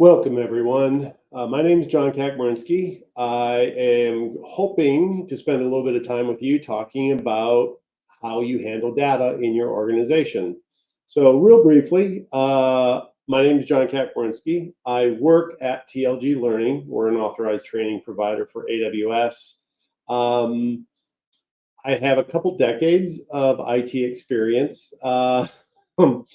Welcome, everyone. My name is John Kakmarinsky. I am hoping to spend a little bit of time with you talking about how you handle data in your organization. So, real briefly, my name is John Kakmarinsky. I work at TLG Learning. We're an authorized training provider for AWS. Um, I have a couple decades of IT experience. And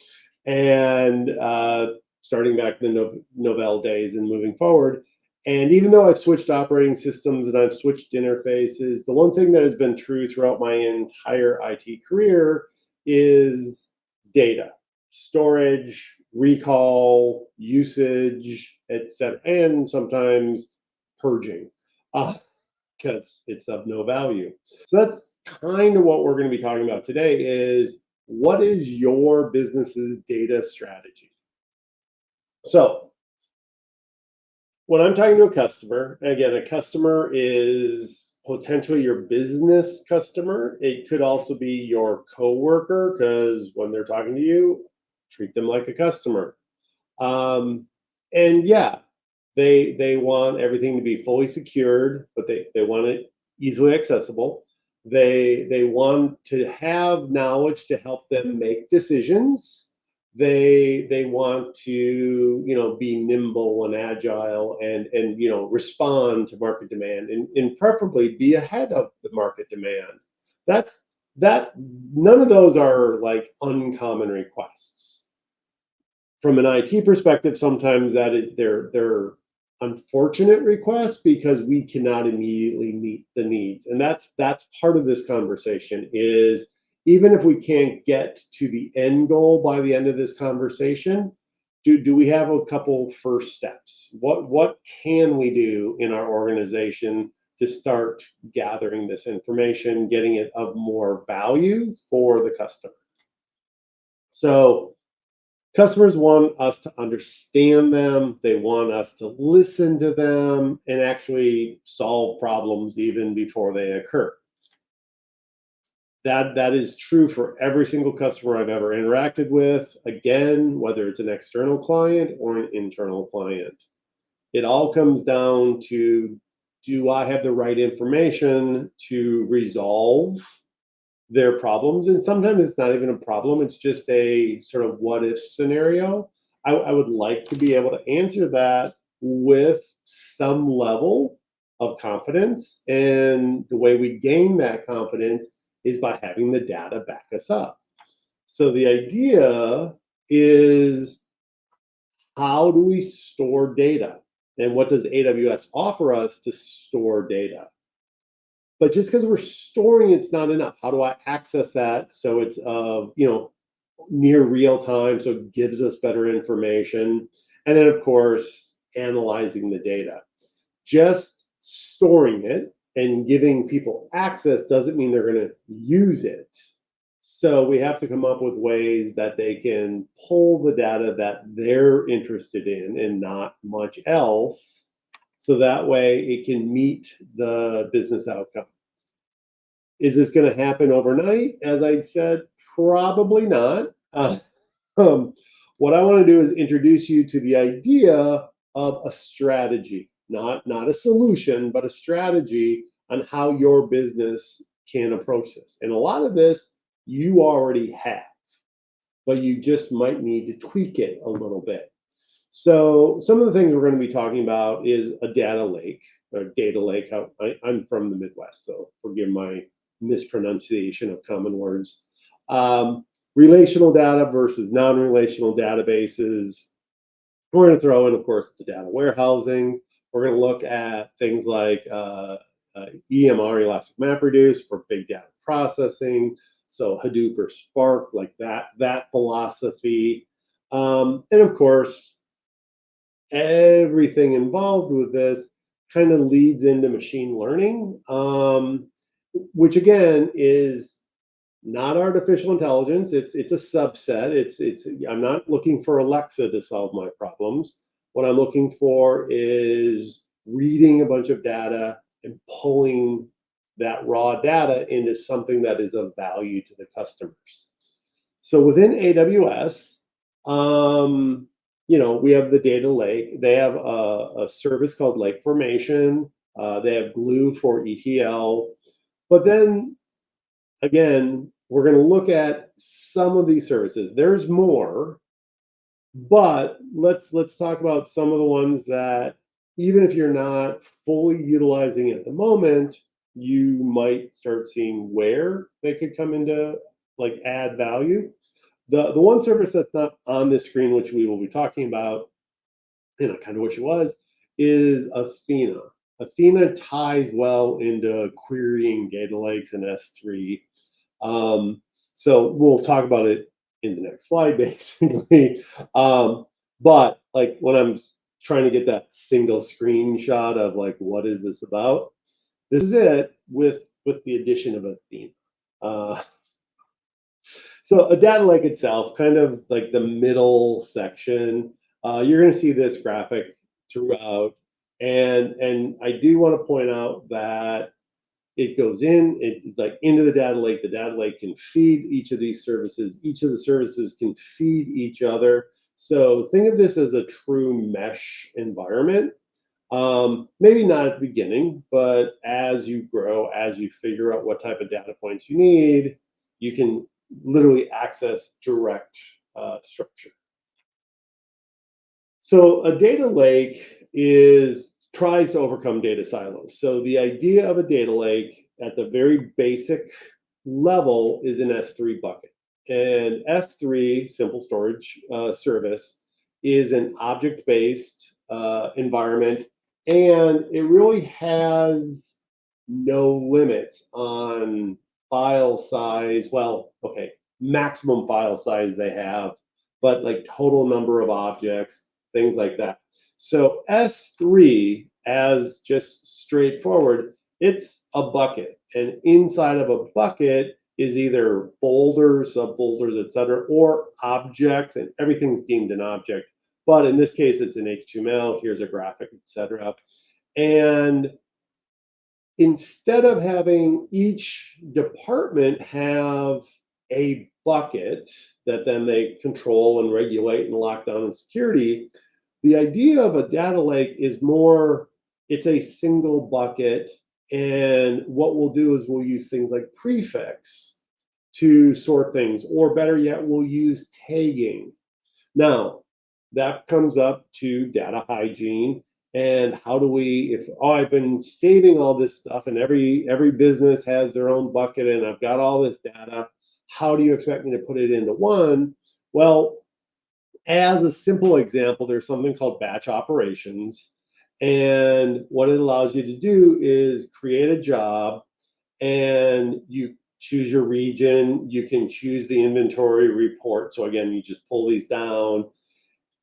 starting back in the Novell days and moving forward. And even though I've switched operating systems and I've switched interfaces, the one thing that has been true throughout my entire IT career is data, storage, recall, usage, etc., and sometimes purging. Because it's of no value. So that's kind of what we're going to be talking about today is what is your business's data strategy? So when I'm talking to a customer, and again, a customer is potentially your business customer. It could also be your coworker because when they're talking to you, treat them like a customer. And yeah, they want everything to be fully secured, but they want it easily accessible. They want to have knowledge to help them make decisions. They want to be nimble and agile and respond to market demand and preferably be ahead of the market demand. That's none of those are like uncommon requests from an IT perspective. Sometimes that is their unfortunate request because we cannot immediately meet the needs, and that's part of this conversation. Is even if we can't get to the end goal by the end of this conversation, do we have a couple first steps? What can we do in our organization to start gathering this information, getting it of more value for the customer? So customers want us to understand them. They want us to listen to them and actually solve problems even before they occur. That is true for every single customer I've ever interacted with. Again, whether it's an external client or an internal client, it all comes down to, do I have the right information to resolve their problems? And sometimes it's not even a problem, it's just a sort of what if scenario. I would like to be able to answer that with some level of confidence. And the way we gain that confidence is by having the data back us up. So the idea is, how do we store data? And what does AWS offer us to store data? But just because we're storing it's not enough. How do I access that so it's near real time, so it gives us better information? And then of course analyzing the data. Just storing it and giving people access doesn't mean they're going to use it. So we have to come up with ways that they can pull the data that they're interested in and not much else, so that way it can meet the business outcome. Is this going to happen overnight? As I said, probably not. What I want to do is introduce you to the idea of a strategy, not a solution, but a strategy on how your business can approach this. And a lot of this you already have, but you just might need to tweak it a little bit. So some of the things we're going to be talking about is a data lake, or data lake. I'm from the Midwest, so forgive my mispronunciation of common words. Relational data versus non-relational databases. We're going to throw in, of course, the data warehousings. We're going to look at things like EMR, Elastic MapReduce, for big data processing. So Hadoop or Spark, like that philosophy. And of course, everything involved with this kind of leads into machine learning, which again is not artificial intelligence. It's a subset. I'm not looking for Alexa to solve my problems. What I'm looking for is reading a bunch of data and pulling that raw data into something that is of value to the customers. So within AWS, we have the data lake. They have a service called Lake Formation. They have Glue for ETL. But then again, we're going to look at some of these services. There's more, but let's talk about some of the ones that even if you're not fully utilizing at the moment, you might start seeing where they could come into like add value. The one service that's not on this screen, which we will be talking about, and I kind of wish it was, is Athena. Athena ties well into querying data lakes and S3. Um, so we'll talk about it in the next slide, basically. But like when I'm trying to get that single screenshot of like what is this about, this is it with the addition of Athena. Uh, so a data lake itself, kind of like the middle section, you're going to see this graphic throughout, and I do want to point out that it goes it like into the data lake. The data lake can feed each of these services. Each of the services can feed each other. So think of this as a true mesh environment. Maybe not at the beginning, but as you grow, as you figure out what type of data points you need, you can literally access direct structure. So a data lake tries to overcome data silos. So the idea of a data lake at the very basic level is an S3 bucket. And S3, simple storage service, is an object-based environment, and it really has no limits on file size. Well, okay, maximum file size they have, but like total number of objects, things like that. So S3, as just straightforward, it's a bucket, and inside of a bucket is either folders, subfolders, etc., or objects, and everything's deemed an object. But in this case, it's an HTML. Here's a graphic, etc. And instead of having each department have a bucket that then they control and regulate and lock down in security, the idea of a data lake is more, it's a single bucket. And what we'll do is we'll use things like prefix to sort things, or better yet, we'll use tagging. Now, that comes up to data hygiene and how do we, if I've been saving all this stuff and every business has their own bucket and I've got all this data, how do you expect me to put it into one? Well, as a simple example, there's something called batch operations. And what it allows you to do is create a job and you choose your region. You can choose the inventory report. So again, you just pull these down.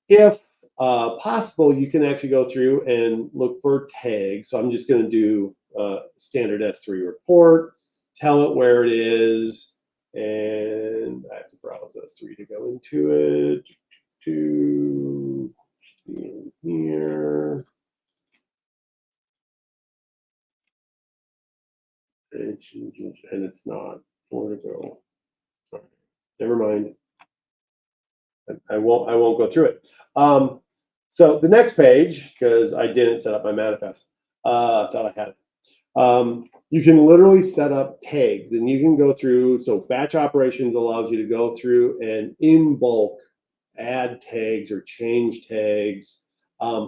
If possible, you can actually go through and look for tags. So I'm just going to do standard S3 report, tell it where it is, and I have to browse S3 to go into it. To in here, and it's not. Where to go? Sorry. Never mind. I won't go through it. So the next page, because I didn't set up my manifest, thought I had it. You can literally set up tags, and you can go through. So batch operations allows you to go through and in bulk add tags or change tags,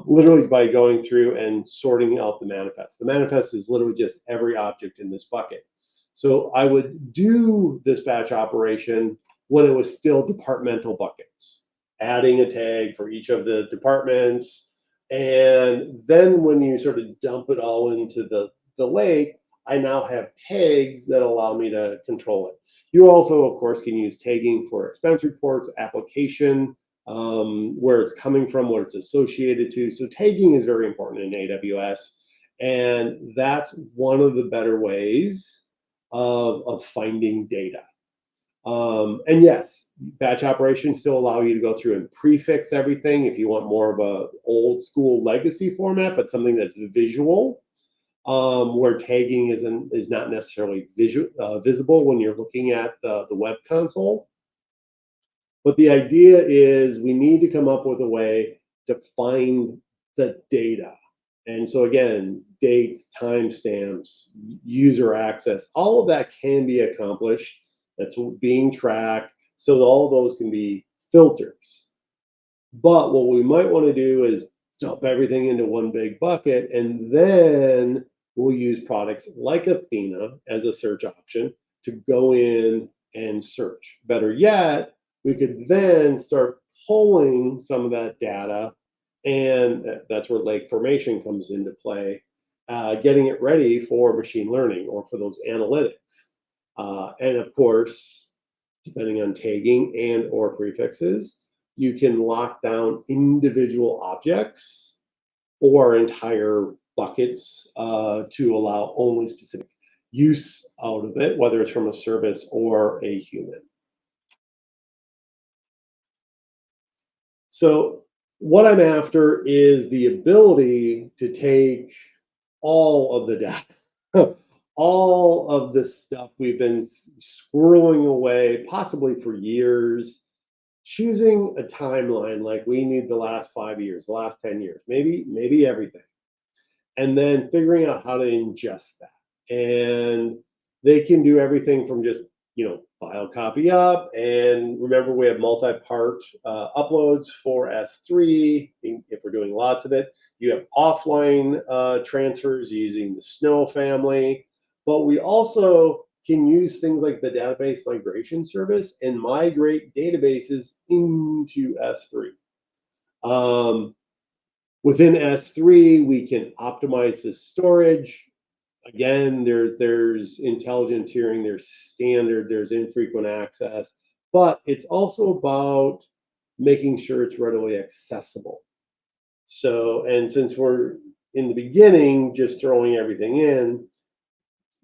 literally by going through and sorting out the manifest. The manifest is literally just every object in this bucket. So I would do this batch operation when it was still departmental buckets, adding a tag for each of the departments. And then when you sort of dump it all into the lake, I now have tags that allow me to control it. You also, of course, can use tagging for expense reports, application, where it's coming from, what it's associated to. So tagging is very important in AWS. And that's one of the better ways of finding data. And yes, batch operations still allow you to go through and prefix everything if you want more of a old school legacy format, but something that's visual, where tagging is not necessarily visible when you're looking at the web console. But the idea is we need to come up with a way to find the data. And so again, dates, timestamps, user access, all of that can be accomplished. That's being tracked. So all those can be filters. But what we might want to do is dump everything into one big bucket, and then we'll use products like Athena as a search option to go in and search. Better yet, we could then start pulling some of that data, and that's where lake formation comes into play, getting it ready for machine learning or for those analytics. And of course, depending on tagging and or prefixes, you can lock down individual objects or entire buckets to allow only specific use out of it, whether it's from a service or a human. So what I'm after is the ability to take all of the data, all of the stuff we've been squirreling away, possibly for years, choosing a timeline like we need the last 5 years, the last 10 years, maybe everything, and then figuring out how to ingest that. And they can do everything from just, file copy up. And remember, we have multi-part uploads for S3 if we're doing lots of it. You have offline transfers using the Snow family, but we also can use things like the database migration service and migrate databases into S3. Within S3, we can optimize the storage. Again, there's intelligent tiering, there's standard, there's infrequent access, but it's also about making sure it's readily accessible. So, and since we're in the beginning, just throwing everything in,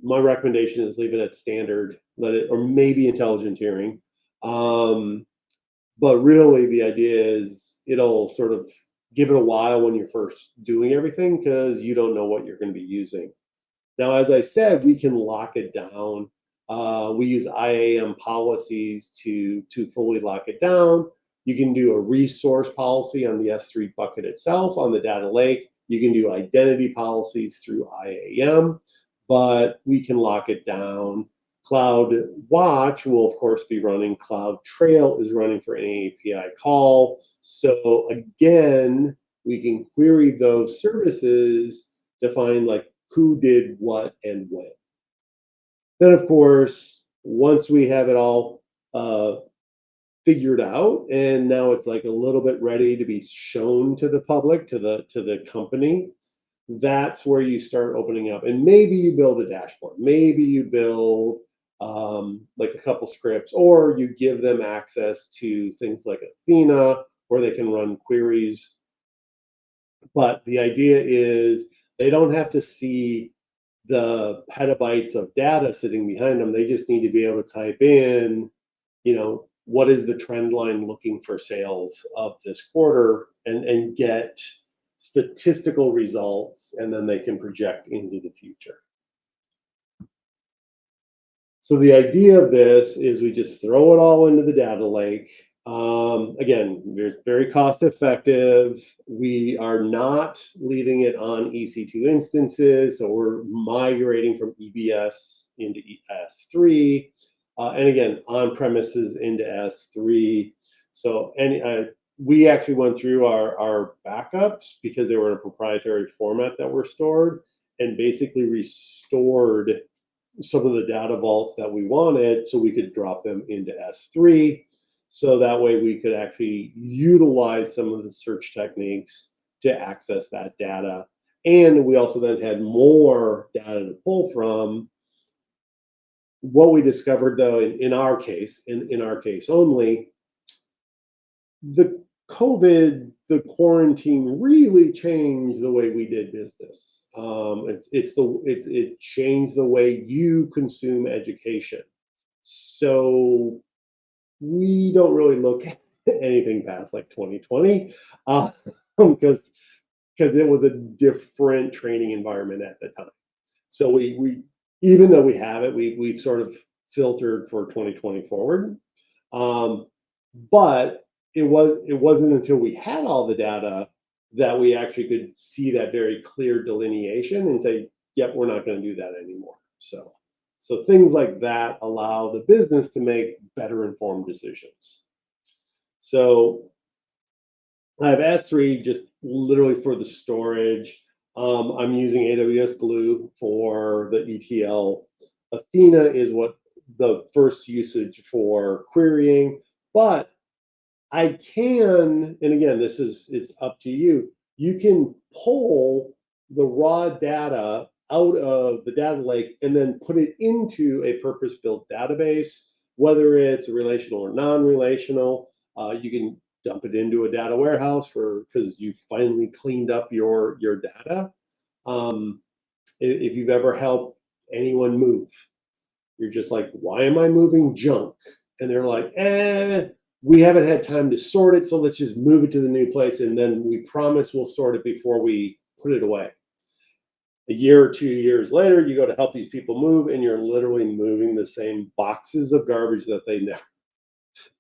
my recommendation is leave it at standard, let it, or maybe intelligent tiering. But really, the idea is it'll sort of give it a while when you're first doing everything because you don't know what you're going to be using. Now, as I said, we can lock it down. We use IAM policies to fully lock it down. You can do a resource policy on the S3 bucket itself, on the data lake. You can do identity policies through IAM, but we can lock it down. Cloud Watch will, of course, be running. Cloud Trail is running for any API call. So again, we can query those services to find like who did what and when. Then, of course, once we have it all figured out, and now it's like a little bit ready to be shown to the public, to the company, that's where you start opening up. And maybe you build a dashboard. Maybe you build like a couple scripts, or you give them access to things like Athena, where they can run queries. But the idea is they don't have to see the petabytes of data sitting behind them. They just need to be able to type in, what is the trend line looking for sales of this quarter, and get statistical results, and then they can project into the future. So the idea of this is we just throw it all into the data lake. Again, very cost effective. We are not leaving it on EC2 instances, so we're migrating from EBS into S3, and again, on premises into S3. So we actually went through our backups because they were in a proprietary format that were stored, and basically restored some of the data vaults that we wanted so we could drop them into S3. So that way we could actually utilize some of the search techniques to access that data. And we also then had more data to pull from. What we discovered, though, in our case only, the quarantine really changed the way we did business. It changed the way you consume education. So we don't really look at anything past like 2020, because it was a different training environment at the time. So we even though we have it, we've sort of filtered for 2020 forward. But it wasn't until we had all the data that we actually could see that very clear delineation and say, yep, we're not going to do that anymore. So things like that allow the business to make better informed decisions. So I have S3 just literally for the storage. I'm using AWS Glue for the ETL. Athena is what the first usage for querying, but I can, and again, this is it's up to you. You can pull the raw data out of the data lake and then put it into a purpose-built database, whether it's relational or non-relational. You can dump it into a data warehouse because you finally cleaned up your data. Um, if you've ever helped anyone move, you're just like, why am I moving junk? And they're like, we haven't had time to sort it, so let's just move it to the new place, and then we promise we'll sort it before we put it away. A year or 2 years later, you go to help these people move, and you're literally moving the same boxes of garbage that they never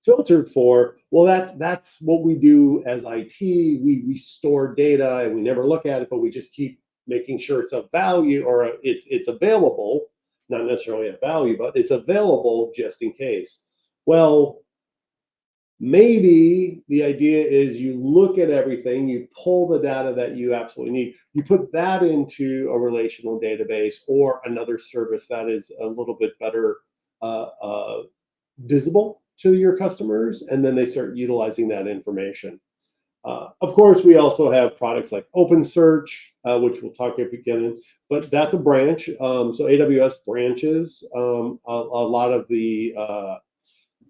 filtered for. Well, that's what we do as IT. We store data and we never look at it, but we just keep making sure it's of value or it's available, not necessarily a value, but it's available just in case. Well, maybe the idea is you look at everything, you pull the data that you absolutely need, you put that into a relational database or another service that is a little bit better visible to your customers, and then they start utilizing that information. Of course, we also have products like OpenSearch, which we'll talk at the beginning, but that's a branch. So AWS branches a lot of the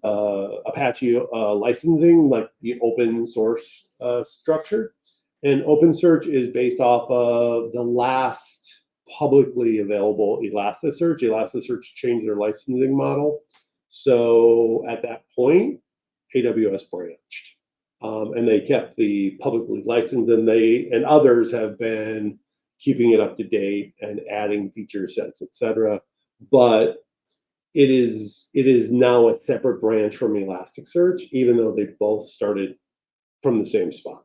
Apache licensing, like the open source structure. And OpenSearch is based off of the last publicly available Elasticsearch. Elasticsearch changed their licensing model. So at that point, AWS branched. And they kept the publicly licensed, and others have been keeping it up to date and adding feature sets, etc. But it is now a separate branch from Elasticsearch, even though they both started from the same spot.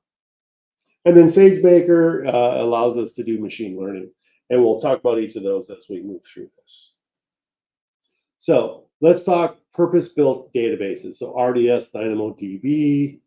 And then SageMaker allows us to do machine learning, and we'll talk about each of those as we move through this. So let's talk purpose-built databases. So RDS, DynamoDB.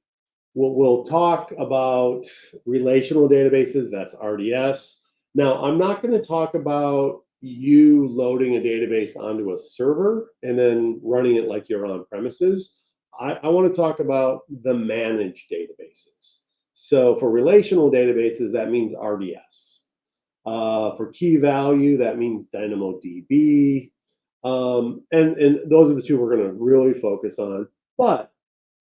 We'll talk about relational databases. That's RDS. Now, I'm not going to talk about you loading a database onto a server and then running it like you're on premises. I want to talk about the managed databases. So for relational databases, that means RDS. For key value, that means DynamoDB. And those are the two we're going to really focus on. But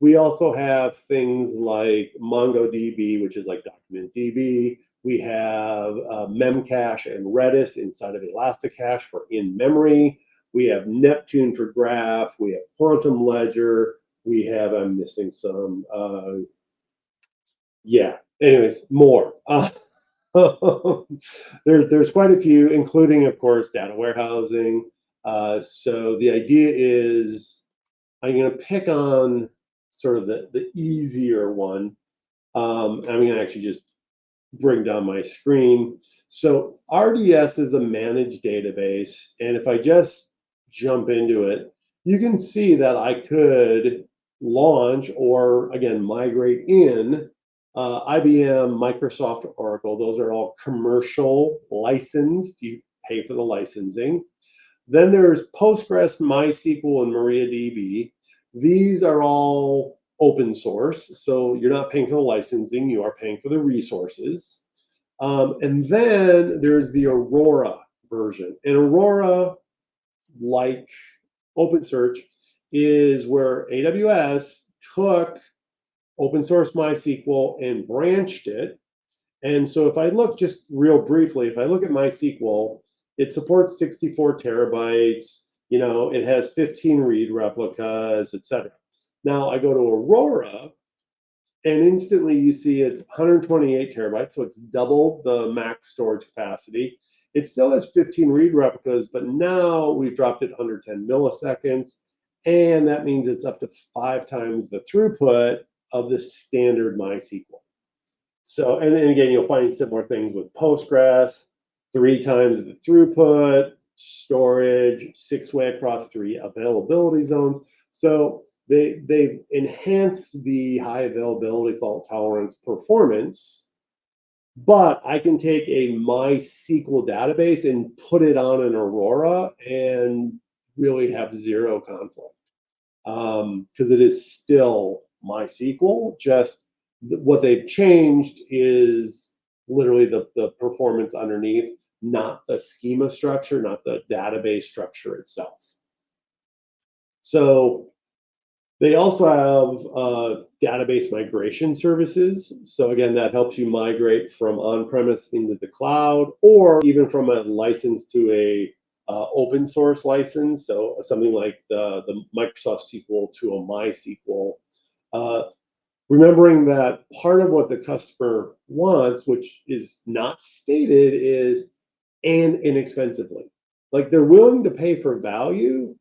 we also have things like MongoDB, which is like DocumentDB. We have Memcache and Redis inside of Elasticache for in-memory. We have Neptune for graph. We have Quantum Ledger. We have, I'm missing some, yeah, anyways, more. There's quite a few, including, of course, data warehousing. So the idea is I'm going to pick on sort of the easier one. I'm going to actually just bring down my screen. So RDS is a managed database. And if I just jump into it, you can see that I could launch or, again, migrate in IBM, Microsoft, Oracle. Those are all commercial licensed. You pay for the licensing. Then there's Postgres, MySQL, and MariaDB. These are all open source, so you're not paying for the licensing, you are paying for the resources. And then there's the Aurora version. And Aurora, like OpenSearch, is where AWS took open source MySQL and branched it. And so if I look just real briefly, if I look at MySQL, it supports 64 terabytes, it has 15 read replicas, etc. Now I go to Aurora, and instantly you see it's 128 terabytes, so it's double the max storage capacity. It still has 15 read replicas, but now we've dropped it under 10 milliseconds, and that means it's up to 5 times the throughput of the standard MySQL. So, and again, you'll find similar things with Postgres, 3 times the throughput, storage, 6-way across 3 availability zones. So they've enhanced the high availability fault tolerance performance, but I can take a MySQL database and put it on an Aurora and really have zero conflict, because it is still MySQL. Just what they've changed is literally the performance underneath, not the schema structure, not the database structure itself. So they also have database migration services. So again, that helps you migrate from on-premise into the cloud, or even from a license to a open source license. So something like the Microsoft SQL to a MySQL. Uh, Remembering that part of what the customer wants, which is not stated, is and inexpensively. Like they're willing to pay for value,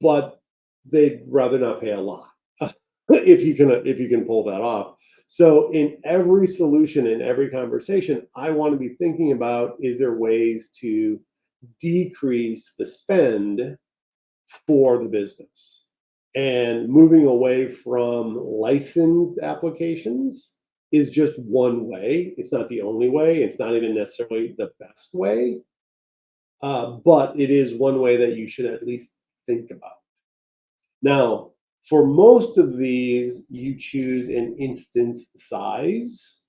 but they'd rather not pay a lot if you can pull that off. So in every solution, in every conversation, I want to be thinking about, is there ways to decrease the spend for the business? And moving away from licensed applications is just one way. It's not the only way. It's not even necessarily the best way, but it is one way that you should at least think about. Now, for most of these, you choose an instance size.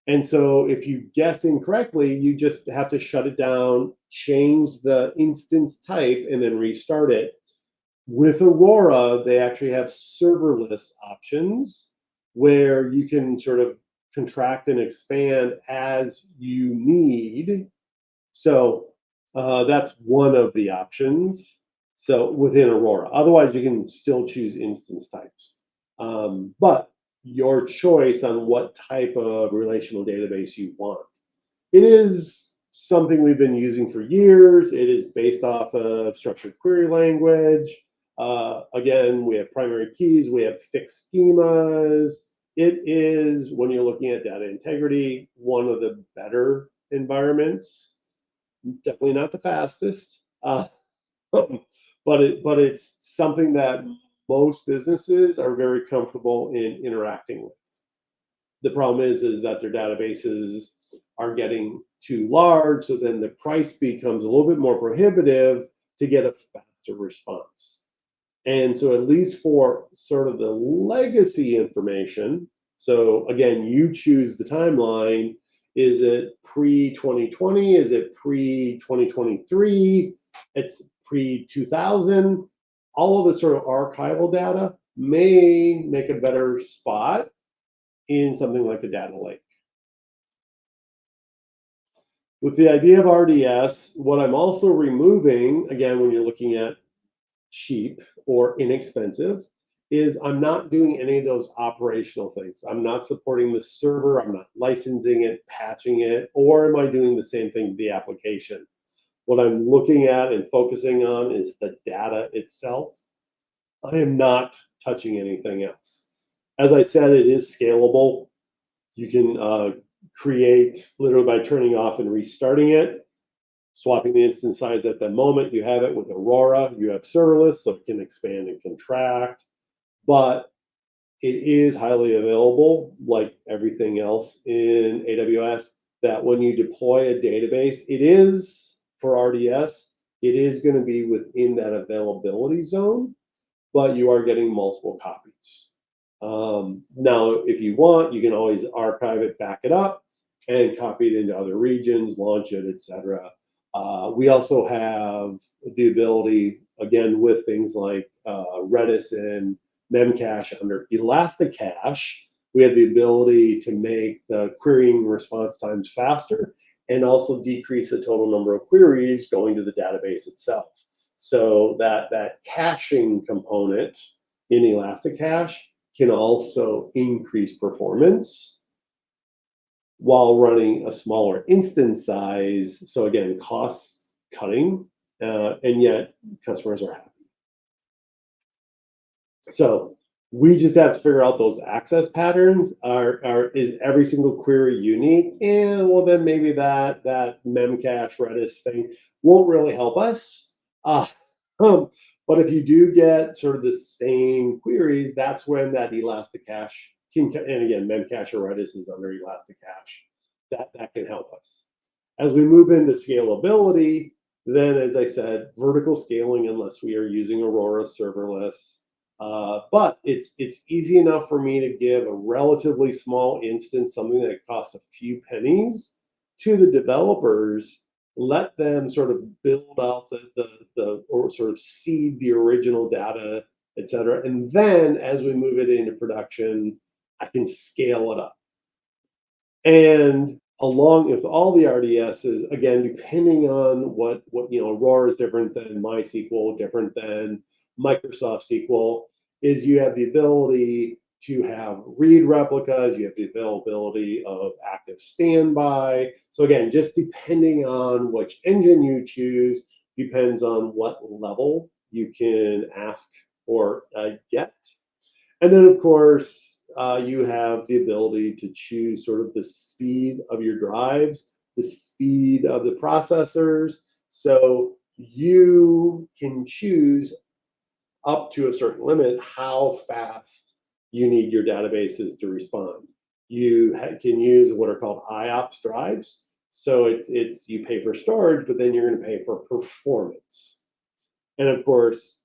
And so if you guess incorrectly, you just have to shut it down, change the instance type, and then restart it. With Aurora, they actually have serverless options where you can sort of contract and expand as you need. So that's one of the options. So within Aurora, otherwise you can still choose instance types. But your choice on what type of relational database you want. It is something we've been using for years. It is based off of structured query language. Again, we have primary keys, we have fixed schemas. It is, when you're looking at data integrity, one of the better environments. Definitely not the fastest, but it's something that most businesses are very comfortable in interacting with. The problem is that their databases are getting too large, so then the price becomes a little bit more prohibitive to get a faster response. And so, at least for sort of the legacy information, so again, you choose the timeline. Is it pre 2020? Is it pre 2023? It's pre 2000. All of the sort of archival data may make a better spot in something like a data lake. With the idea of RDS, what I'm also removing, again, when you're looking at cheap or inexpensive, is I'm not doing any of those operational things. I'm not supporting the server, I'm not licensing it, patching it, or am I doing the same thing to the application? What I'm looking at and focusing on is the data itself. I am not touching anything else. As I said, it is scalable. You can create literally by turning off and restarting it, swapping the instance size at the moment. You have it with Aurora. You have serverless, so it can expand and contract. But it is highly available, like everything else in AWS, that when you deploy a database, it is for RDS, it is going to be within that availability zone, but you are getting multiple copies. Now, if you want, you can always archive it, back it up, and copy it into other regions, launch it, etc. We also have the ability, again, with things like Redis and Memcache under Elasticache, we have the ability to make the querying response times faster and also decrease the total number of queries going to the database itself. So that caching component in Elasticache can also increase performance while running a smaller instance size. So again, cost cutting, and yet customers are happy. So we just have to figure out those access patterns. Is every single query unique? And well, then maybe that memcache Redis thing won't really help us. Uh, um, but if you do get sort of the same queries, that's when that Elasticache can, and again, memcache or Redis is under Elasticache. That can help us. As we move into scalability, then as I said, vertical scaling unless we are using Aurora serverless. But it's easy enough for me to give a relatively small instance, something that costs a few pennies, to the developers. Let them sort of build out the or sort of seed the original data, et cetera. And then as we move it into production, I can scale it up. And along with all the RDSs, again, depending on what Aurora is different than MySQL, different than Microsoft SQL, is you have the ability to have read replicas, you have the availability of active standby. So again, just depending on which engine you choose, depends on what level you can ask or get. And then, of course, you have the ability to choose sort of the speed of your drives, the speed of the processors. So you can choose up to a certain limit how fast you need your databases to respond. You can use what are called IOPS drives. So it's you pay for storage, but then you're going to pay for performance. And of course,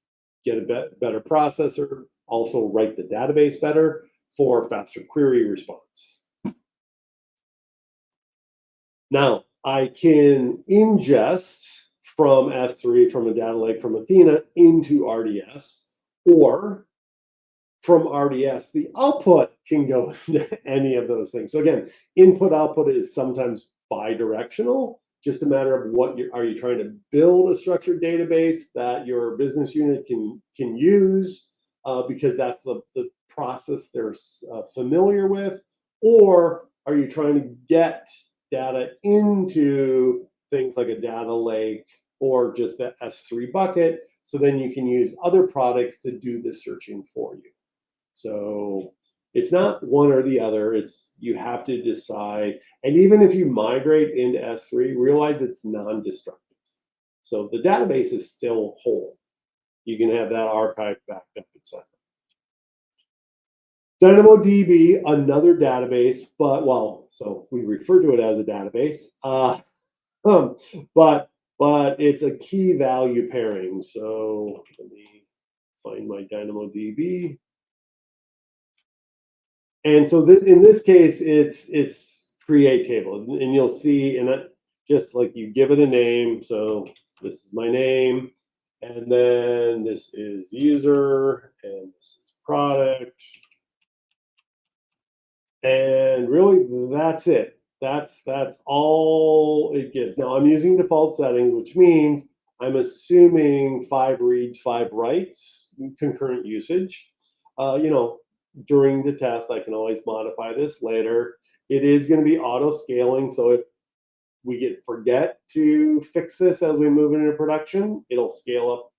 get a better processor, also write the database better for faster query response. Now, I can ingest from S3, from a data lake, from Athena into RDS, or from RDS, the output can go into any of those things. So again, input output is sometimes bi-directional, just a matter of are you trying to build a structured database that your business unit can use because that's the process they're familiar with, or are you trying to get data into things like a data lake or just the S3 bucket, so then you can use other products to do the searching for you. So it's not one or the other. It's you have to decide. And even if you migrate into S3, realize it's non-destructive. So the database is still whole. You can have that archive backed up, etc. DynamoDB, another database, but so we refer to it as a database, um, but it's a key value pairing. So let me find my DynamoDB. And so in this case, it's create table, and you'll see, and just like you give it a name. So this is my name, and then this is user, and this is product, and really that's it. That's all it gives. Now I'm using default settings, which means I'm assuming 5 reads, 5 writes, concurrent usage. You know, during the test, I can always modify this later. It is going to be auto scaling, so if we forget to fix this as we move into production, it'll scale up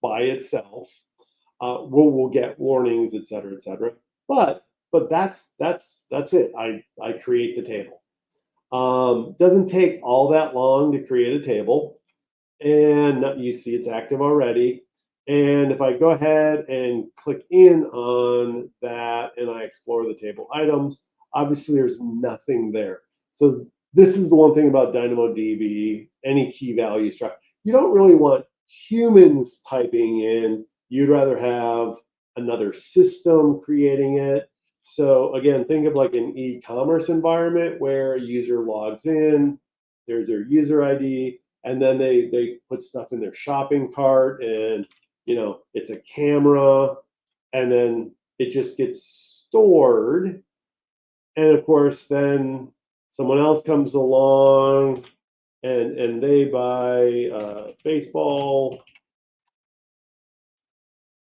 by itself. We'll get warnings, et cetera, et cetera. But that's it. I create the table. Doesn't take all that long to create a table, and you see it's active already. And if I go ahead and click in on that and I explore the table items, obviously there's nothing there. So this is the one thing about DynamoDB, any key value structure. You don't really want humans typing in. You'd rather have another system creating it. So again, think of like an e-commerce environment where a user logs in, there's their user ID, and then they put stuff in their shopping cart, and it's a camera, and then it just gets stored. And of course then someone else comes along and they buy baseball,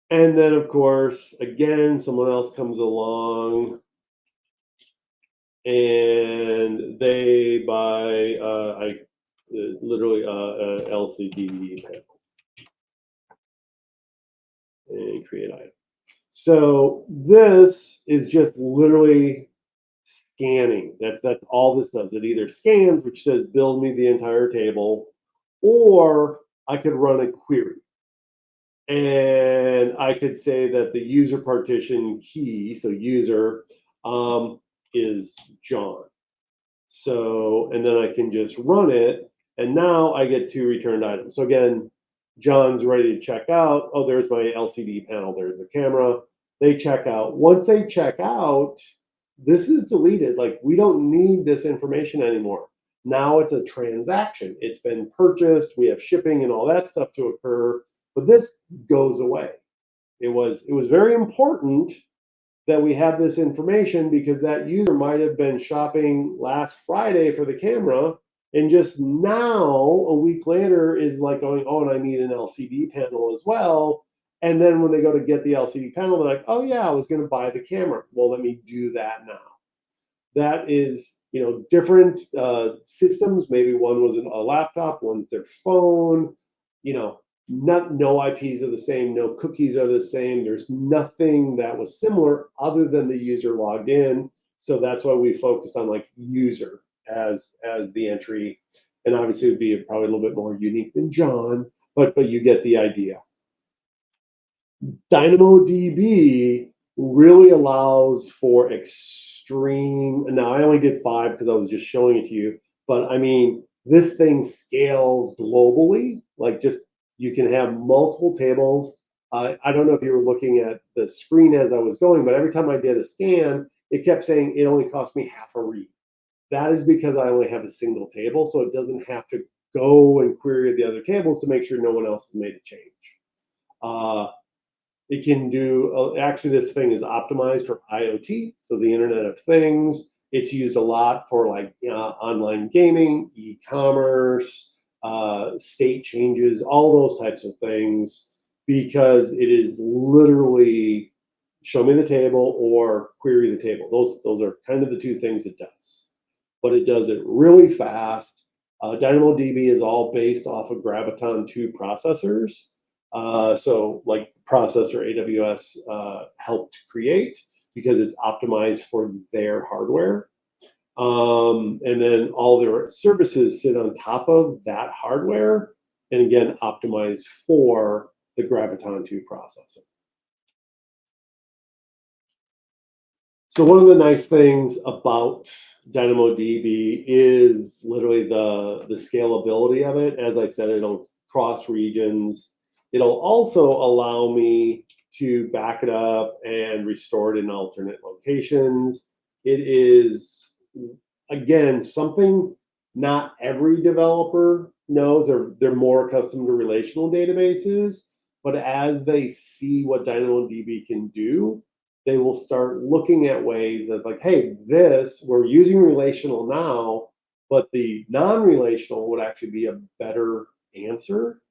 and then of course again someone else comes along and they buy literally LCD panel and create item. So this is just literally scanning. That's all this does. It either scans, which says build me the entire table, or I could run a query. And I could say that the user partition key, so user, is John. So, and then I can just run it, and now I get two returned items. So again, John's ready to check out. Oh, there's my LCD panel. There's the camera. They check out. Once they check out, this is deleted. Like, we don't need this information anymore. Now it's a transaction. It's been purchased. We have shipping and all that stuff to occur, but this goes away. It was very important that we have this information because that user might have been shopping last Friday for the camera and just now a week later is like going, oh, and I need an LCD panel as well. And then when they go to get the LCD panel, they're like, oh yeah, I was going to buy the camera. Well, let me do that now. That is, different systems. Maybe one was a laptop, one's their phone. No IPs are the same, no cookies are the same. There's nothing that was similar other than the user logged in. So that's why we focused on like user as the entry, and obviously it would be probably a little bit more unique than John, but you get the idea. DynamoDB really allows for extreme. Now, I only did 5 because I was just showing it to you, but I mean, this thing scales globally. Like, just you can have multiple tables. I don't know if you were looking at the screen as I was going, but every time I did a scan, it kept saying it only cost me half a read. That is because I only have a single table, so it doesn't have to go and query the other tables to make sure no one else has made a change. It can do, actually, this thing is optimized for IoT, so the Internet of Things. It's used a lot for like online gaming, e-commerce, state changes, all those types of things, because it is literally show me the table or query the table. Those are kind of the two things it does. But it does it really fast. DynamoDB is all based off of Graviton2 processors. So like processor AWS helped create because it's optimized for their hardware. And then all their services sit on top of that hardware, and again, optimized for the Graviton2 processor. So one of the nice things about DynamoDB is literally the scalability of it. As I said, it'll cross regions. It'll also allow me to back it up and restore it in alternate locations. It is, again, something not every developer knows. They're more accustomed to relational databases, but as they see what DynamoDB can do, they will start looking at ways that, like, hey, we're using relational now, but the non-relational would actually be a better answer.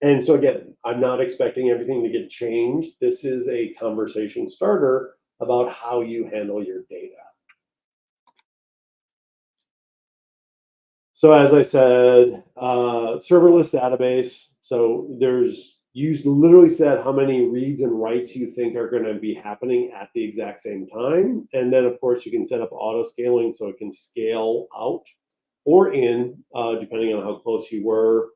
And so again, I'm not expecting everything to get changed. This is a conversation starter about how you handle your data. So as I said, serverless database. So you literally said how many reads and writes you think are going to be happening at the exact same time. And then, of course, you can set up auto scaling so it can scale out or in, depending on how close you were.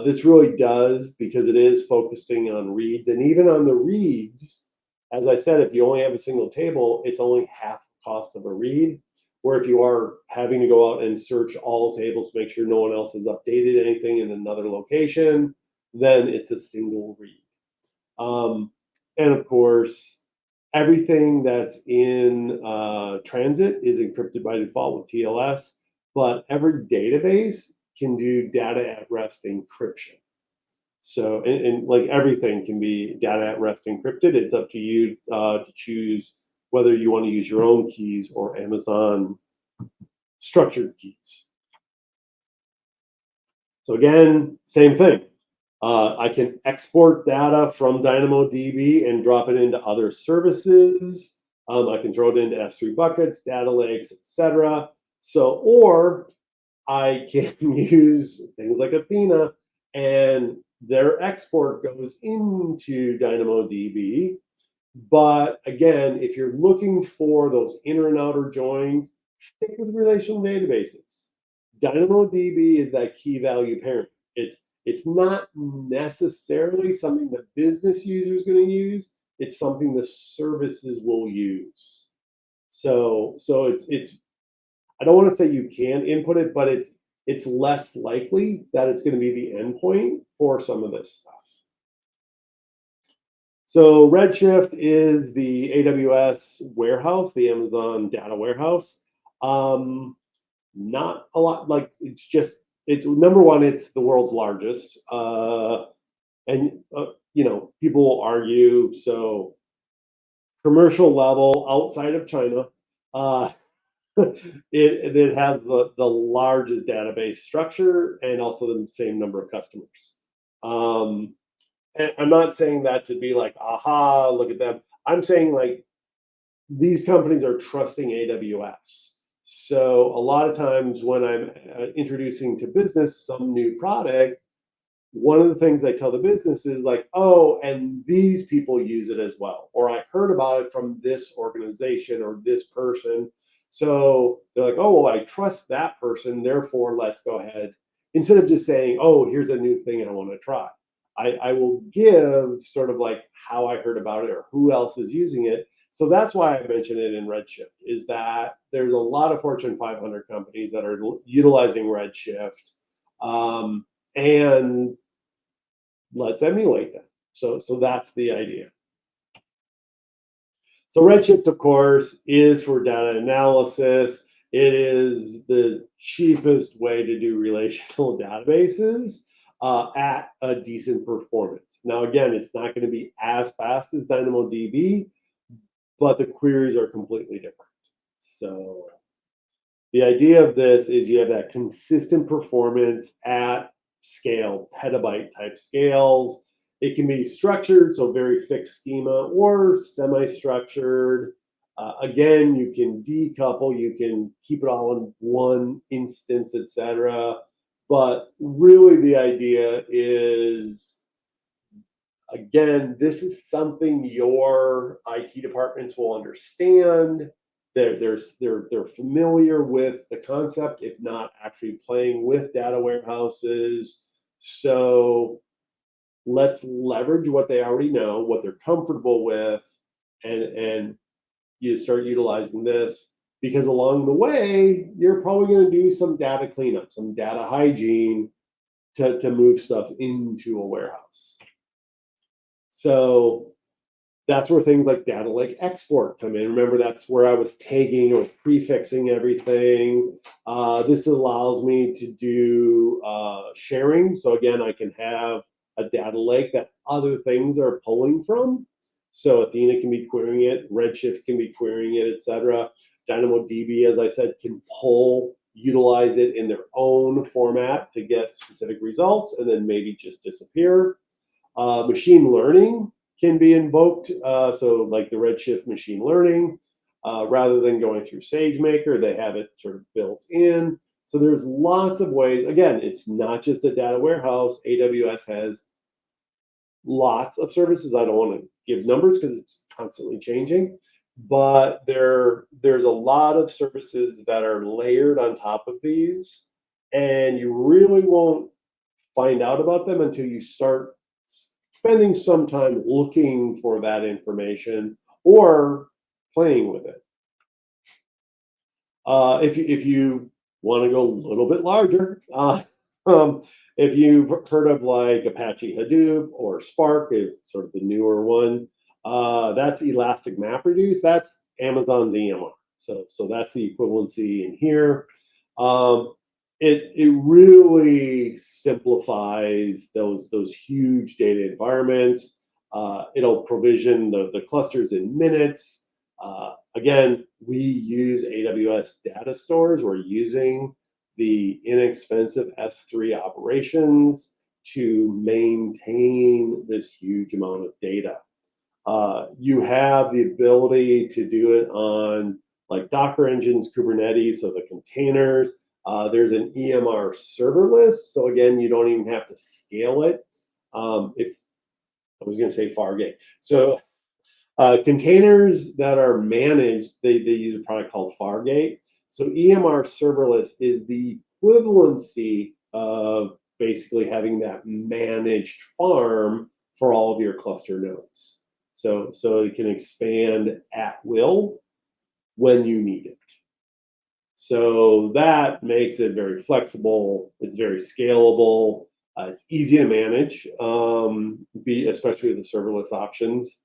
This really does, because it is focusing on reads. And even on the reads, as I said, if you only have a single table, it's only half the cost of a read. Where if you are having to go out and search all tables to make sure no one else has updated anything in another location, then it's a single read. And of course, everything that's in transit is encrypted by default with TLS, but every database can do data at rest encryption. So, and like everything can be data at rest encrypted. It's up to you to choose whether you want to use your own keys or Amazon structured keys. So again, same thing. I can export data from DynamoDB and drop it into other services. I can throw it into S3 buckets, data lakes, etc. So, or I can use things like Athena, and their export goes into DynamoDB. But again, if you're looking for those inner and outer joins, stick with relational databases. DynamoDB is that key value pairing. It's not necessarily something the business user is going to use. It's something the services will use. So it's I don't want to say you can input it, but it's less likely that it's going to be the endpoint for some of this stuff. So Redshift is the AWS warehouse, the Amazon data warehouse. Not a lot, like it's number one, it's the world's largest. And people will argue, so commercial level outside of China, uh, it has the largest database structure and also the same number of customers. And I'm not saying that to be like, aha, look at them. I'm saying like these companies are trusting AWS. So a lot of times when I'm introducing to business some new product, one of the things I tell the business is like, oh, and these people use it as well, or I heard about it from this organization or this person. So they're like, oh, well, I trust that person, therefore let's go ahead. Instead of just saying, oh, here's a new thing I want to try. I will give sort of like how I heard about it or who else is using it. So that's why I mentioned it in Redshift, is that there's a lot of Fortune 500 companies that are utilizing Redshift. And let's emulate them. So that's the idea. So Redshift, of course, is for data analysis. It is the cheapest way to do relational databases at a decent performance. Now, again, it's not going to be as fast as DynamoDB, but the queries are completely different. So the idea of this is you have that consistent performance at scale, petabyte type scales. It can be structured, so very fixed schema, or semi-structured. Again, you can decouple, you can keep it all in one instance, etc. But really the idea is, again, this is something your IT departments will understand. They're familiar with the concept, if not actually playing with data warehouses. So let's leverage what they already know, what they're comfortable with, and you start utilizing this, because along the way, you're probably going to do some data cleanup, some data hygiene to move stuff into a warehouse. So that's where things like data lake export come in. Remember, that's where I was tagging or prefixing everything. This allows me to do sharing. So again, I can have a data lake that other things are pulling from. So Athena can be querying it, Redshift can be querying it, etc. DynamoDB, as I said, can utilize it in their own format to get specific results and then maybe just disappear. Machine learning can be invoked, so like the Redshift machine learning, rather than going through SageMaker, they have it sort of built in. So there's lots of ways. Again, it's not just a data warehouse. AWS has lots of services. I don't want to give numbers because it's constantly changing, but there's a lot of services that are layered on top of these, and you really won't find out about them until you start spending some time looking for that information or playing with it. If you want to go a little bit larger, if you've heard of like Apache Hadoop or Spark, it's sort of the newer one, that's Elastic MapReduce. That's Amazon's EMR. So that's the equivalency in here. It really simplifies those huge data environments. It'll provision the clusters in minutes. Again, we use AWS data stores. We're using the inexpensive S3 operations to maintain this huge amount of data. You have the ability to do it on like Docker engines, Kubernetes, so the containers. There's an EMR serverless, so again, you don't even have to scale it. If I was going to say Fargate, so Containers that are managed, they use a product called Fargate. So EMR serverless is the equivalency of basically having that managed farm for all of your cluster nodes. So it can expand at will when you need it. So that makes it very flexible. It's very scalable. It's easy to manage, especially with the serverless options.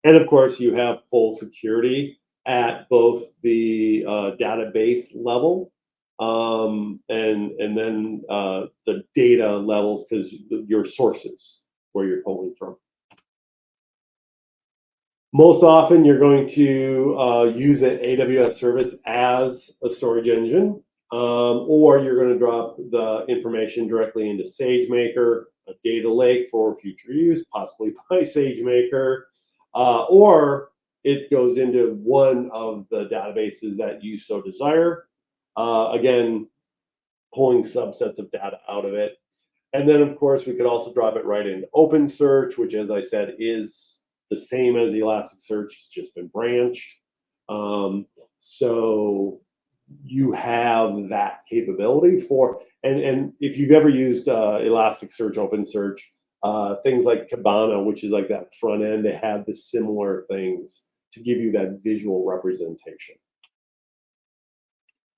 And of course, you have full security at both the database level and then the data levels, because your sources where you're pulling from. Most often, you're going to use an AWS service as a storage engine, or you're going to drop the information directly into SageMaker, a data lake for future use, possibly by SageMaker, or it goes into one of the databases that you so desire. Again, pulling subsets of data out of it. And then, of course, we could also drop it right into OpenSearch, which, as I said, is the same as Elasticsearch. It's just been branched. So you have that capability for, and if you've ever used Elasticsearch, OpenSearch, things like Kibana, which is like that front end, they have the similar things to give you that visual representation.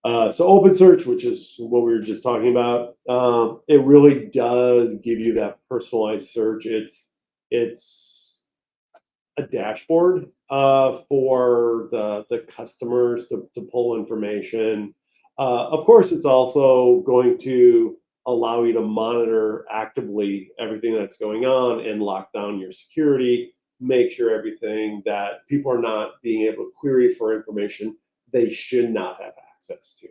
So OpenSearch, which is what we were just talking about, it really does give you that personalized search. It's a dashboard for the customers to pull information. Of course, it's also going to allow you to monitor actively everything that's going on and lock down your security, make sure everything that people are not being able to query for information they should not have access to.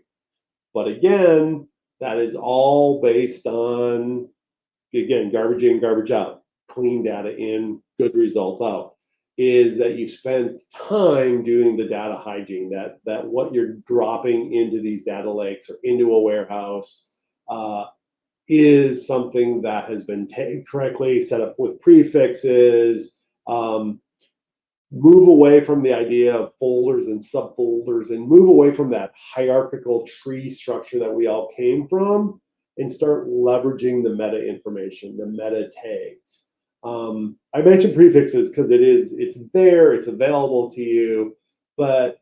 But again, that is all based on, again, garbage in, garbage out, clean data in, good results out. Is that you spend time doing the data hygiene, that what you're dropping into these data lakes or into a warehouse is something that has been tagged correctly, set up with prefixes, move away from the idea of folders and subfolders and move away from that hierarchical tree structure that we all came from and start leveraging the meta information, the meta tags. I mentioned prefixes because it's there, it's available to you, but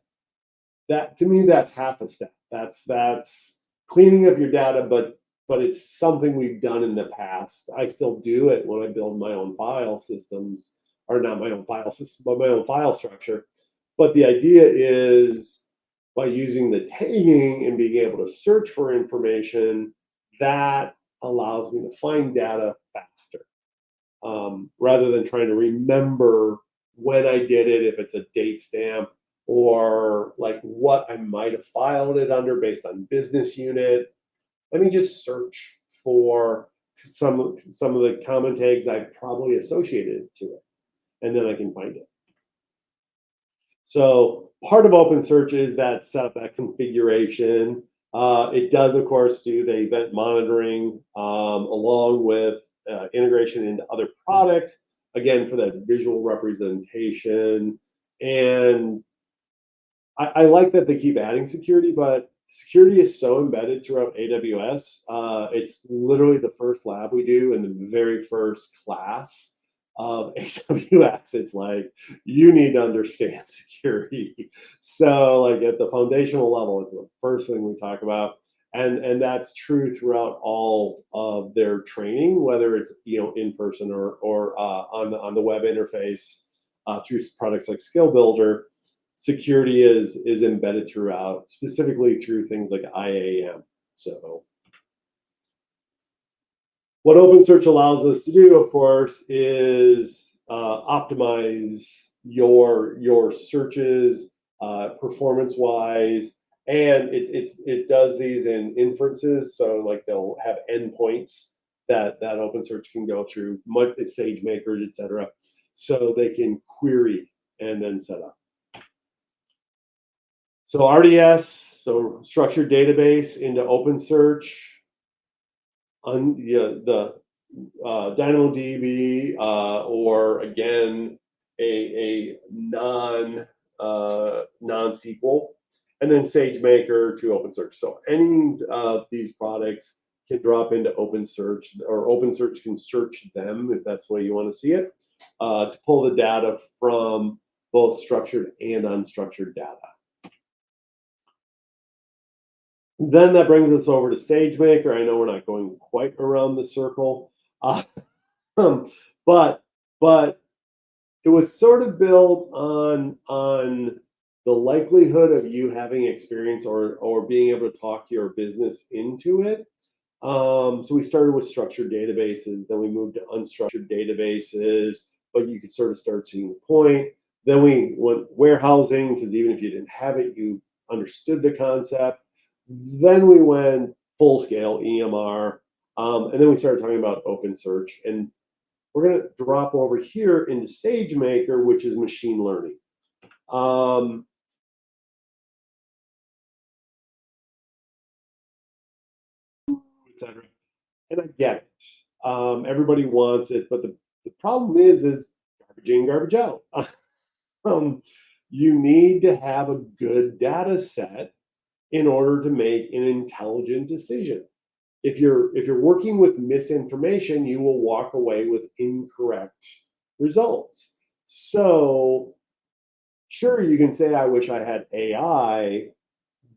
that, to me, that's half a step. That's cleaning up your data, but it's something we've done in the past. I still do it when I build my own file systems, or not my own file system, but my own file structure. But the idea is by using the tagging and being able to search for information, that allows me to find data faster, rather than trying to remember when I did it, if it's a date stamp, or like what I might have filed it under based on business unit. Let me just search for some of the common tags I've probably associated to it, and then I can find it. So part of OpenSearch is that setup, that configuration. It does, of course, do the event monitoring along with integration into other products, again, for that visual representation. And I like that they keep adding security, but security is so embedded throughout AWS. It's literally the first lab we do and the very first class of AWS. It's like, you need to understand security. So like at the foundational level is the first thing we talk about. And that's true throughout all of their training, whether it's in person or on the web interface through products like Skill Builder. Security is embedded throughout, specifically through things like IAM. So what OpenSearch allows us to do, of course, is optimize your searches performance-wise, and it does these in inferences. So like they'll have endpoints that OpenSearch can go through, SageMaker, etc. So they can query and then set up. So RDS, so structured database into OpenSearch, the DynamoDB, or again, a non-SQL, and then SageMaker to OpenSearch. So any of these products can drop into OpenSearch, or OpenSearch can search them if that's the way you want to see it, to pull the data from both structured and unstructured data. Then that brings us over to SageMaker. I know we're not going quite around the circle, but it was sort of built on the likelihood of you having experience or being able to talk your business into it. So we started with structured databases, then we moved to unstructured databases, but you could sort of start seeing the point. Then we went warehousing, because even if you didn't have it, you understood the concept. Then we went full scale EMR, and then we started talking about OpenSearch. And we're going to drop over here into SageMaker, which is machine learning. Etc. And I get it. Everybody wants it, but the problem is garbage in, garbage out. You need to have a good data set in order to make an intelligent decision. If you're working with misinformation, you will walk away with incorrect results. So sure, you can say, I wish I had AI,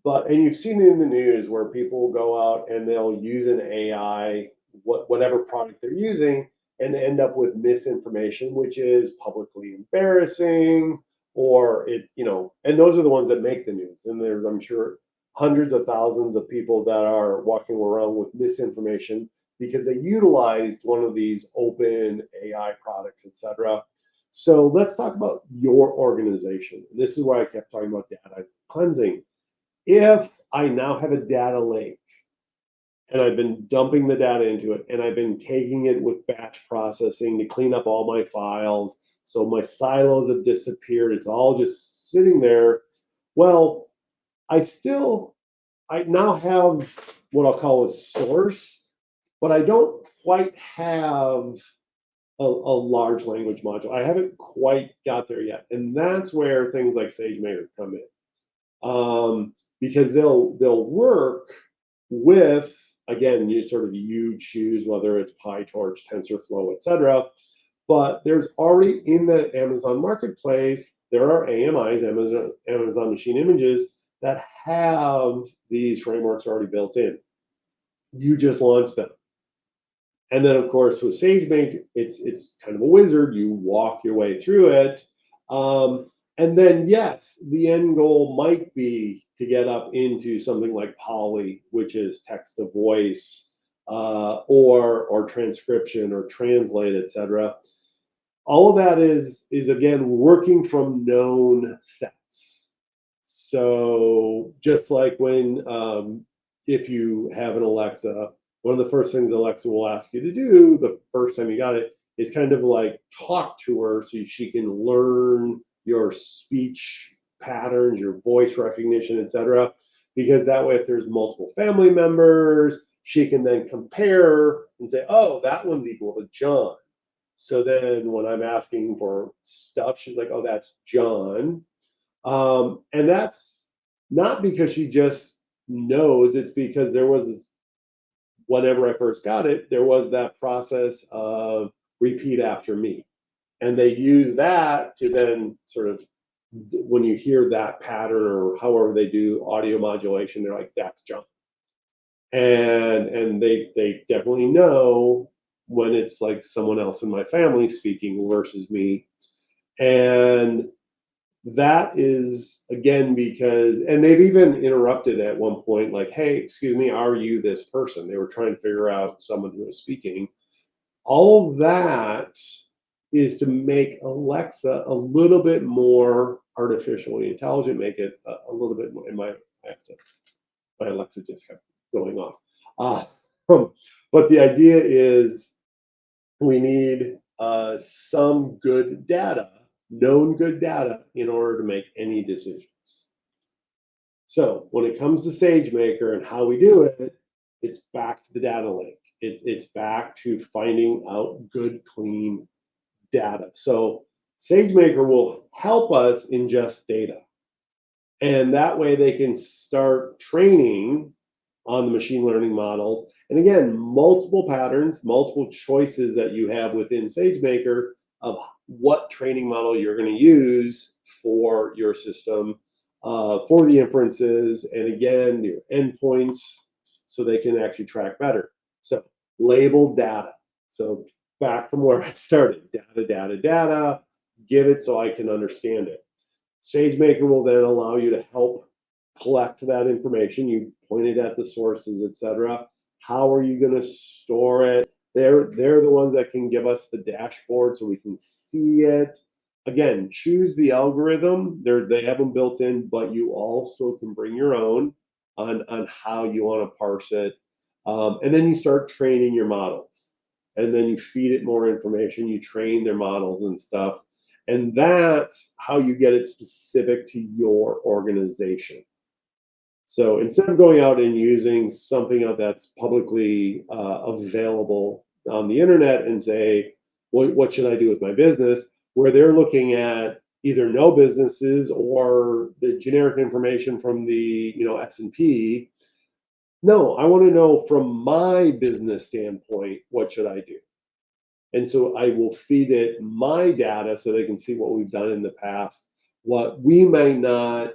and you've seen it in the news where people go out and they'll use an AI, whatever product they're using, and end up with misinformation, which is publicly embarrassing, or and those are the ones that make the news. And there's, I'm sure, hundreds of thousands of people that are walking around with misinformation because they utilized one of these open AI products, etc. So let's talk about your organization. This is why I kept talking about data cleansing. If I now have a data lake and I've been dumping the data into it and I've been taking it with batch processing to clean up all my files, so my silos have disappeared, it's all just sitting there. Well, I now have what I'll call a source, but I don't quite have a large language module. I haven't quite got there yet. And that's where things like SageMaker come in. Because they'll work with, again, you choose whether it's PyTorch, TensorFlow, etc. But there's already in the Amazon marketplace, there are AMIs, Amazon Machine Images, that have these frameworks already built in. You just launch them. And then, of course, with SageMaker, it's kind of a wizard. You walk your way through it. And then, yes, the end goal might be to get up into something like Poly, which is text to voice, or transcription or translate, etc. All of that is again working from known sets. So just like when if you have an Alexa, one of the first things Alexa will ask you to do the first time you got it is kind of like talk to her so she can learn your speech patterns, your voice recognition, etc. Because that way, if there's multiple family members, she can then compare and say, oh, that one's equal to John. So then when I'm asking for stuff, she's like, oh, that's John. And that's not because she just knows, it's because there was, whenever I first got it, there was that process of repeat after me. And they use that to then sort of, when you hear that pattern or however they do audio modulation, they're like, that's John. And they definitely know when it's like someone else in my family speaking versus me. And that is, again, because, and they've even interrupted at one point, like, hey, excuse me, are you this person? They were trying to figure out someone who was speaking. All of that is to make Alexa a little bit more artificially intelligent, make it a little bit more, my Alexa just kept going off. But the idea is we need some good data, known good data, in order to make any decisions. So when it comes to SageMaker and how we do it, it's back to the data lake. It's back to finding out good, clean data. So SageMaker will help us ingest data. And that way they can start training on the machine learning models. And again, multiple patterns, multiple choices that you have within SageMaker of what training model you're going to use for your system, for the inferences, and again, your endpoints, so they can actually track better. So labeled data. So back from where I started, data, give it so I can understand it. SageMaker will then allow you to help collect that information. You pointed at the sources, etc. How are you going to store it? They're the ones that can give us the dashboard so we can see it. Again, choose the algorithm. They have them built in, but you also can bring your own on how you want to parse it. And then you start training your models. And then you feed it more information. You train their models and stuff. And that's how you get it specific to your organization. So instead of going out and using something that's publicly available on the internet and say, what should I do with my business? Where they're looking at either no businesses or the generic information from the S&P. No, I want to know from my business standpoint, what should I do? And so I will feed it my data so they can see what we've done in the past, what we may not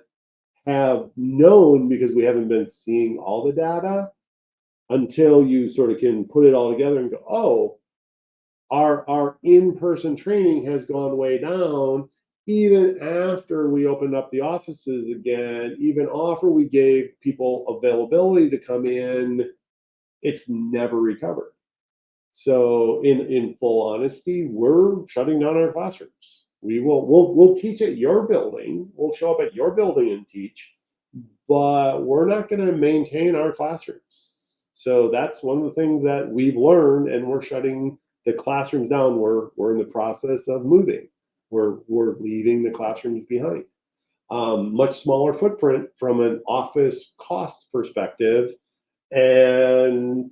have known because we haven't been seeing all the data until you sort of can put it all together and go, oh, our in-person training has gone way down even after we opened up the offices again, even after we gave people availability to come in, it's never recovered. So in full honesty, we're shutting down our classrooms. We'll teach at your building. We'll show up at your building and teach, but we're not going to maintain our classrooms. So that's one of the things that we've learned, and we're shutting the classrooms down. We're in the process of moving. We're leaving the classrooms behind. Much smaller footprint from an office cost perspective, and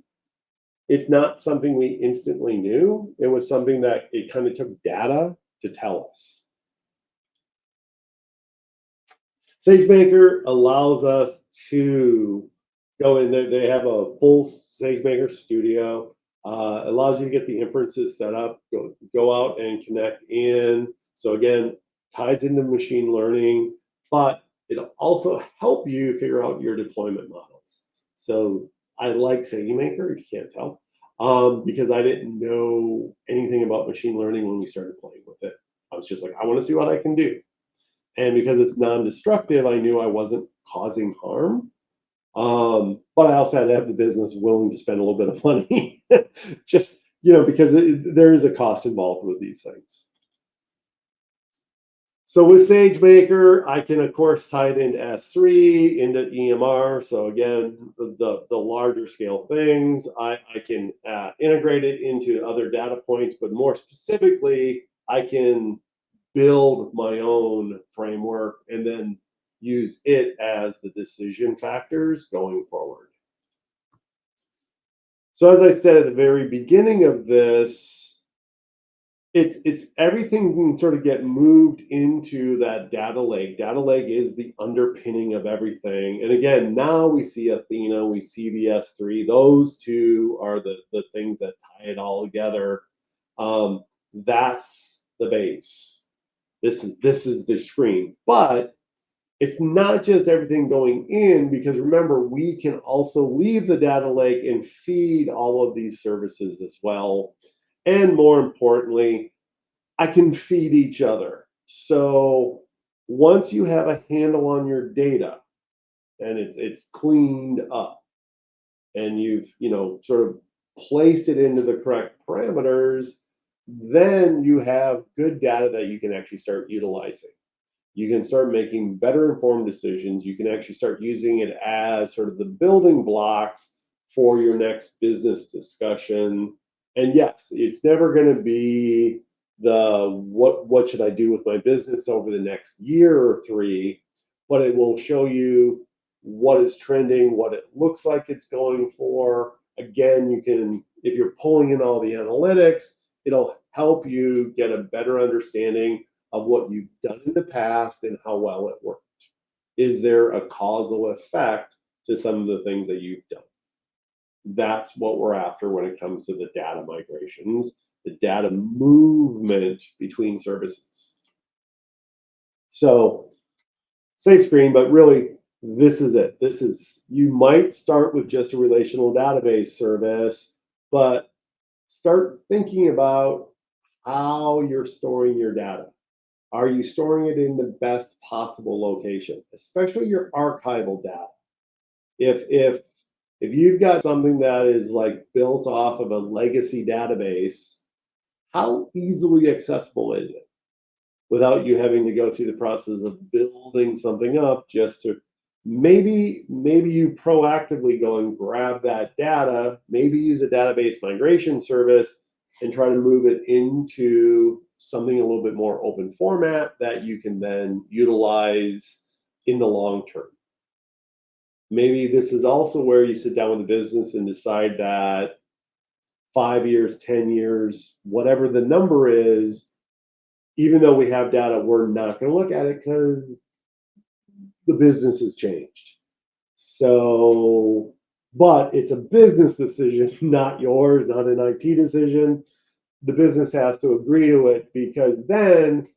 it's not something we instantly knew. It was something that it kind of took data to tell us. SageMaker allows us to go in there. They have a full SageMaker studio. Allows you to get the inferences set up, go out and connect in. So again, ties into machine learning, but it'll also help you figure out your deployment models. So I like SageMaker, if you can't tell, because I didn't know anything about machine learning when we started playing with it. I was just like, I want to see what I can do. And because it's non-destructive, I knew I wasn't causing harm. But I also had to have the business willing to spend a little bit of money, just because there is a cost involved with these things. So with SageMaker, I can of course tie it into S3, into EMR. So again, the larger scale things, I can integrate it into other data points, but more specifically, I can build my own framework and then use it as the decision factors going forward. So as I said at the very beginning of this, it's everything can sort of get moved into that data lake. Data lake is the underpinning of everything. And again, now we see Athena, we see the S3. Those two are the things that tie it all together. That's the base. This is the screen, but it's not just everything going in, because remember, we can also leave the data lake and feed all of these services as well. And more importantly, I can feed each other. So once you have a handle on your data and it's cleaned up and you've sort of placed it into the correct parameters, then you have good data that you can actually start utilizing. You can start making better informed decisions. You can actually start using it as sort of the building blocks for your next business discussion. And yes, it's never going to be the what should I do with my business over the next year or three, but it will show you what is trending, what it looks like it's going for. Again, you can, if you're pulling in all the analytics, it'll help you get a better understanding of what you've done in the past and how well it worked. Is there a causal effect to some of the things that you've done? That's what we're after when it comes to the data migrations, the data movement between services. So, safe screen, but really, this is it. This is, you might start with just a relational database service, but start thinking about how you're storing your data. Are you storing it in the best possible location, especially your archival data? If you've got something that is like built off of a legacy database, how easily accessible is it without you having to go through the process of building something up just to maybe you proactively go and grab that data, maybe use a database migration service and try to move it into something a little bit more open format that you can then utilize in the long term. Maybe this is also where you sit down with the business and decide that 5 years, 10 years, whatever the number is, even though we have data, we're not going to look at it because the business has changed. So, but it's a business decision, not yours, not an IT decision. The business has to agree to it because then,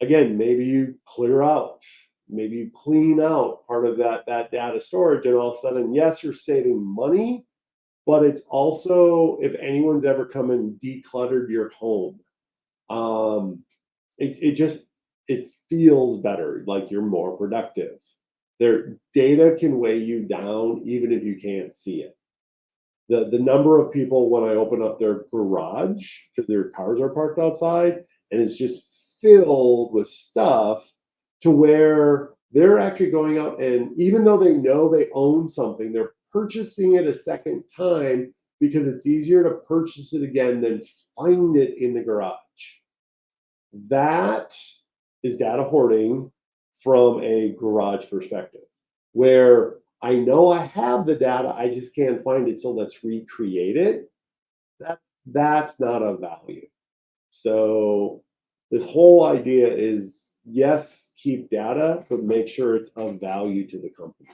again, maybe you clear out, maybe you clean out part of that data storage, and all of a sudden, yes, you're saving money, but it's also, if anyone's ever come and decluttered your home, it just, it feels better, like you're more productive. Their data can weigh you down even if you can't see it. The number of people when I open up their garage because their cars are parked outside and it's just filled with stuff to where they're actually going out, and even though they know they own something, they're purchasing it a second time because it's easier to purchase it again than find it in the garage. That is data hoarding from a garage perspective, where I know I have the data, I just can't find it, so let's recreate it. That's not of value. So this whole idea is, yes, keep data, but make sure it's of value to the company.